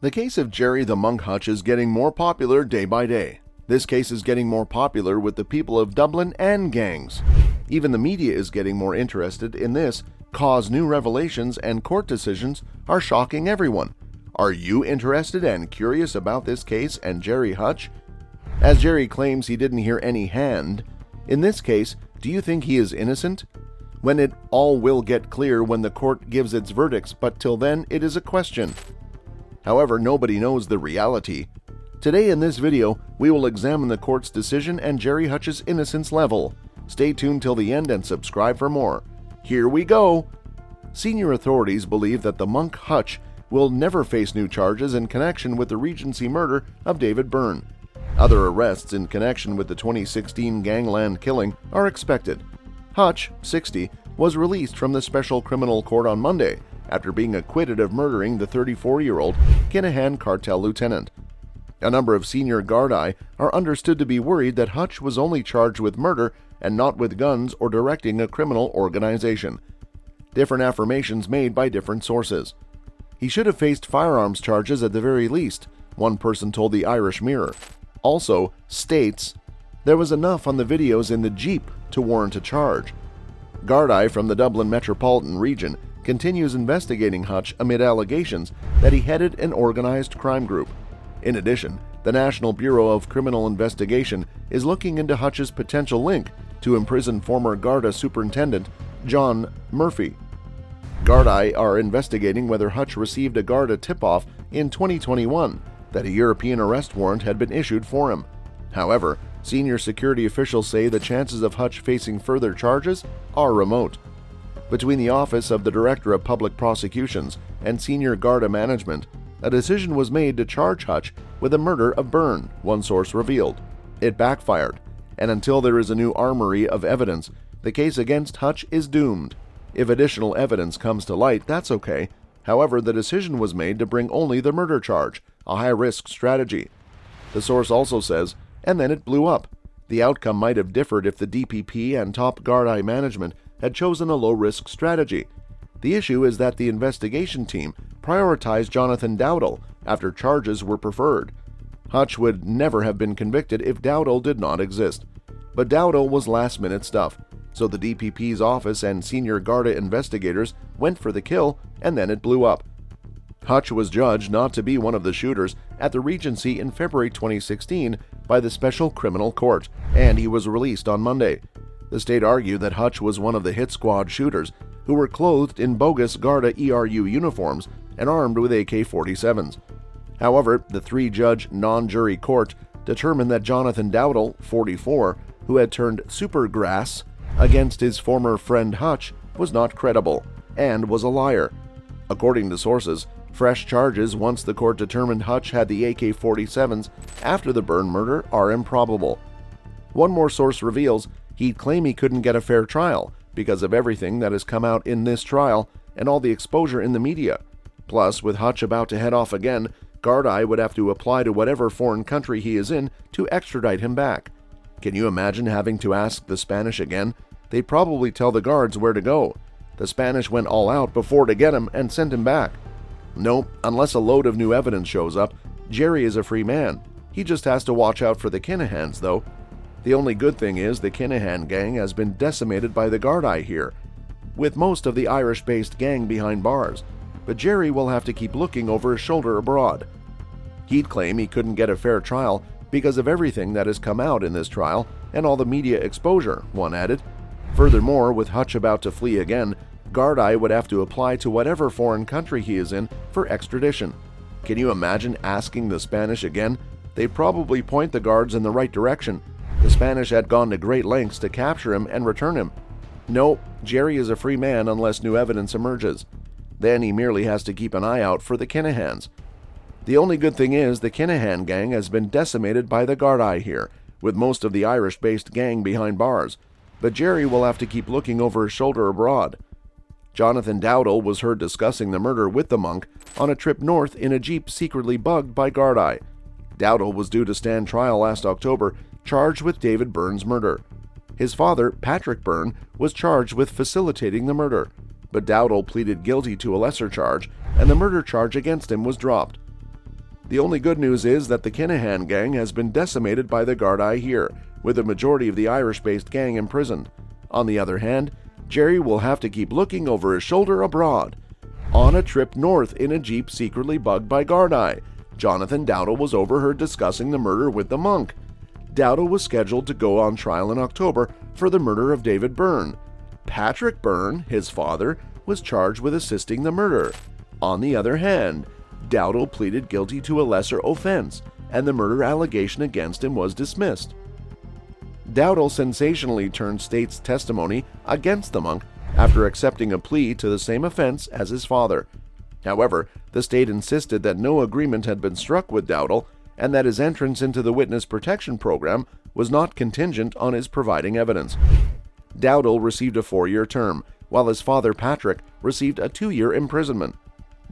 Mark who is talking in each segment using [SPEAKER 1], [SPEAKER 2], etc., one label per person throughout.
[SPEAKER 1] The case of Gerry the Monk Hutch is getting more popular day by day. This case is getting more popular with the people of Dublin and gangs. Even the media is getting more interested in this cause. New revelations and court decisions are shocking everyone. Are you interested and curious about this case and Gerry Hutch? As Gerry claims he didn't hear any hand, in this case, do you think he is innocent? When it all will get clear when the court gives its verdicts, but till then it is a question. However, nobody knows the reality. Today in this video, we will examine the court's decision and Gerry Hutch's innocence level. Stay tuned till the end and subscribe for more. Here we go! Senior authorities believe that the Monk Hutch will never face new charges in connection with the Regency murder of David Byrne. Other arrests in connection with the 2016 gangland killing are expected. Hutch, 60, was released from the Special Criminal Court on Monday after being acquitted of murdering the 34-year-old Kinahan cartel lieutenant. A number of senior Gardaí are understood to be worried that Hutch was only charged with murder and not with guns or directing a criminal organization. Different affirmations made by different sources. He should have faced firearms charges at the very least, one person told the Irish Mirror. Also, states, there was enough on the videos in the Jeep to warrant a charge. Gardaí from the Dublin metropolitan region continues investigating Hutch amid allegations that he headed an organized crime group. In addition, the National Bureau of Criminal Investigation is looking into Hutch's potential link to imprisoned former Garda Superintendent John Murphy. Gardaí are investigating whether Hutch received a Garda tip-off in 2021 that a European arrest warrant had been issued for him. However, senior security officials say the chances of Hutch facing further charges are remote. Between the Office of the Director of Public Prosecutions and senior Garda management, a decision was made to charge Hutch with the murder of Byrne, one source revealed. It backfired, and until there is a new armory of evidence, the case against Hutch is doomed. If additional evidence comes to light, that's okay. However, the decision was made to bring only the murder charge, a high-risk strategy. The source also says, and then it blew up. The outcome might have differed if the DPP and top Gardaí management had chosen a low-risk strategy. The issue is that the investigation team prioritized Jonathan Dowdall after charges were preferred. Hutch would never have been convicted if Dowdall did not exist. But Dowdall was last-minute stuff, so the DPP's office and senior Garda investigators went for the kill, and then it blew up. Hutch was judged not to be one of the shooters at the Regency in February 2016 by the Special Criminal Court, and he was released on Monday. The state argued that Hutch was one of the hit squad shooters who were clothed in bogus Garda ERU uniforms and armed with AK-47s. However, the three-judge non-jury court determined that Jonathan Dowdall, 44, who had turned supergrass against his former friend Hutch, was not credible and was a liar. According to sources, fresh charges once the court determined Hutch had the AK-47s after the Byrne murder are improbable. One more source reveals he'd claim he couldn't get a fair trial because of everything that has come out in this trial and all the exposure in the media. Plus, with Hutch about to head off again, Gardaí would have to apply to whatever foreign country he is in to extradite him back. Can you imagine having to ask the Spanish again? They'd probably tell the guards where to go. The Spanish went all out before to get him and sent him back. No, unless a load of new evidence shows up, Gerry is a free man. He just has to watch out for the Kinahans, though. The only good thing is the Kinahan gang has been decimated by the Gardaí here, with most of the Irish-based gang behind bars, but Gerry will have to keep looking over his shoulder abroad. He'd claim he couldn't get a fair trial because of everything that has come out in this trial and all the media exposure, one added. Furthermore, with Hutch about to flee again, Gardaí would have to apply to whatever foreign country he is in for extradition. Can you imagine asking the Spanish again? They'd probably point the guards in the right direction. The Spanish had gone to great lengths to capture him and return him. No, Gerry is a free man unless new evidence emerges. Then he merely has to keep an eye out for the Kinahans. The only good thing is the Kinahan gang has been decimated by the Gardaí here, with most of the Irish-based gang behind bars. But Gerry will have to keep looking over his shoulder abroad. Jonathan Dowdall was heard discussing the murder with the monk on a trip north in a Jeep secretly bugged by Gardaí. Dowdall was due to stand trial last October, charged with David Byrne's murder. His father, Patrick Byrne, was charged with facilitating the murder, but Dowdall pleaded guilty to a lesser charge, and the murder charge against him was dropped. The only good news is that the Kinahan gang has been decimated by the Gardaí here, with a majority of the Irish-based gang imprisoned. On the other hand, Gerry will have to keep looking over his shoulder abroad. On a trip north in a jeep secretly bugged by Gardaí, Jonathan Dowdall was overheard discussing the murder with the monk. Dowdall was scheduled to go on trial in October for the murder of David Byrne. Patrick Byrne, his father, was charged with assisting the murder. On the other hand, Dowdall pleaded guilty to a lesser offense, and the murder allegation against him was dismissed. Dowdall sensationally turned state's testimony against the monk after accepting a plea to the same offense as his father. However, the state insisted that no agreement had been struck with Dowdall and that his entrance into the witness protection program was not contingent on his providing evidence. Dowdall received a 4-year term, while his father Patrick received a 2-year imprisonment.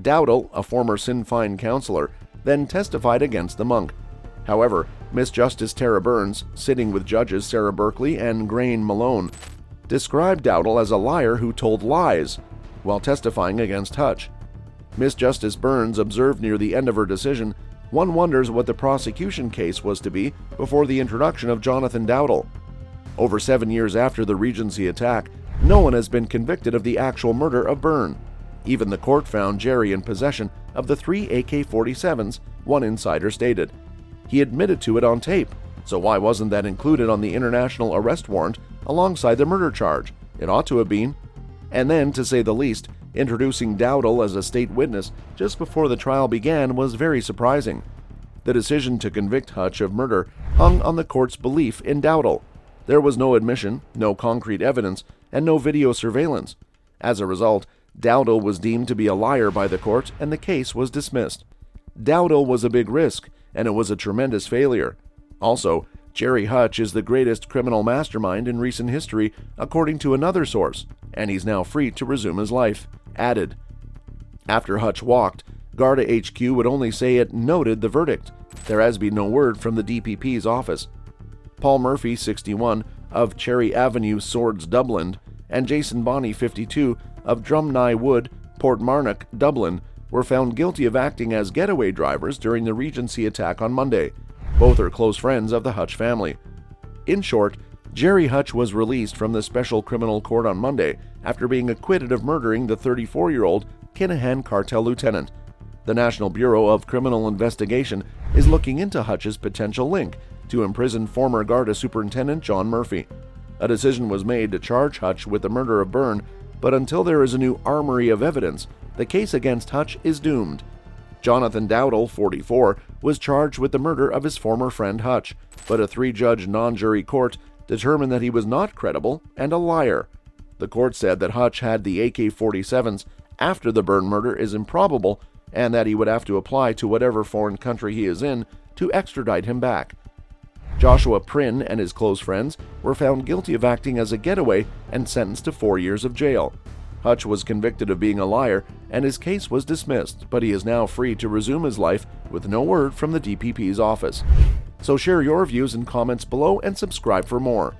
[SPEAKER 1] Dowdall, a former Sinn Féin councillor, then testified against the monk. However, Miss Justice Tara Burns, sitting with judges Sarah Berkeley and Grain Malone, described Dowdall as a liar who told lies while testifying against Hutch. Miss Justice Burns observed near the end of her decision, "One wonders what the prosecution case was to be before the introduction of Jonathan Dowdall. Over 7 years after the Regency attack, no one has been convicted of the actual murder of Byrne. Even the court found Gerry in possession of the 3 AK-47s, one insider stated. He admitted to it on tape, so why wasn't that included on the international arrest warrant alongside the murder charge? It ought to have been." And then, to say the least, introducing Dowdall as a state witness just before the trial began was very surprising. The decision to convict Hutch of murder hung on the court's belief in Dowdall. There was no admission, no concrete evidence, and no video surveillance. As a result, Dowdall was deemed to be a liar by the court and the case was dismissed. Dowdall was a big risk, and it was a tremendous failure. Also, Gerry Hutch is the greatest criminal mastermind in recent history, according to another source, and he's now free to resume his life. Added. After Hutch walked, Garda HQ would only say it noted the verdict. There has been no word from the DPP's office. Paul Murphy, 61, of Cherry Avenue, Swords, Dublin, and Jason Bonney, 52, of Drumnye Wood, Portmarnock, Dublin, were found guilty of acting as getaway drivers during the Regency attack on Monday. Both are close friends of the Hutch family. In short, Gerry Hutch was released from the Special Criminal Court on Monday after being acquitted of murdering the 34-year-old Kinahan cartel lieutenant. The National Bureau of Criminal Investigation is looking into Hutch's potential link to imprison former Garda Superintendent John Murphy. A decision was made to charge Hutch with the murder of Byrne, but until there is a new armory of evidence, the case against Hutch is doomed. Jonathan Dowdall, 44, was charged with the murder of his former friend Hutch, but a 3-judge non-jury court determined that he was not credible and a liar. The court said that Hutch had the AK-47s after the Byrne murder is improbable and that he would have to apply to whatever foreign country he is in to extradite him back. Joshua Prynne and his close friends were found guilty of acting as a getaway and sentenced to 4 years of jail. Hutch was convicted of being a liar and his case was dismissed, but he is now free to resume his life with no word from the DPP's office. So share your views and comments below and subscribe for more.